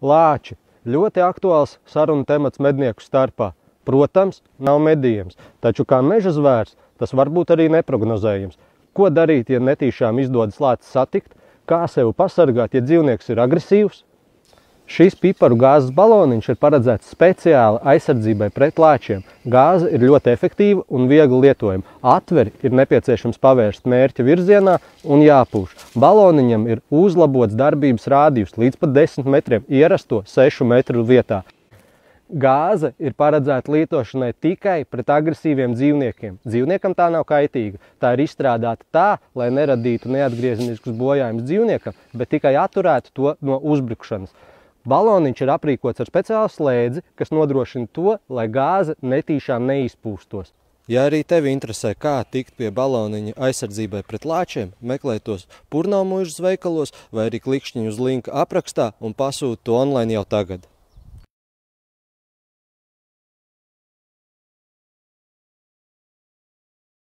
Lāči – ļoti aktuāls sarunu temats mednieku starpā. Protams, nav medījams, taču kā meža zvērs, tas var būt arī neprognozējams. Ko darīt, ja netīšām izdodas lācis satikt? Kā sevi pasargāt, ja dzīvnieks ir agresīvs? Šis piparu gāzes baloniņš ir paredzēts speciāli aizsardzībai pret lāčiem. Gāze ir ļoti efektīva un viegli lietojama. Atveri ir nepieciešams pavērst mērķa virzienā un jāpūš. Baloniņam ir uzlabots darbības rādījus līdz pat 10 metriem ierasto 6 metru vietā. Gāze ir paredzēta lietošanai tikai pret agresīviem dzīvniekiem. Dzīvniekam tā nav kaitīga. Tā ir izstrādāta tā, lai neradītu neatgriezeniskus bojājumus dzīvniekam, bet tikai atturētu to no uzbrukšanas. Baloniņš ir aprīkots ar speciālu slēdzi, kas nodrošina to, lai gāze netīšām neizpūstos. Ja arī tevi interesē, kā tikt pie baloniņa aizsardzībai pret lāčiem, meklē tos Purnavmuižas veikalos vai arī klikšķiņu uz linku aprakstā un pasūti to online jau tagad.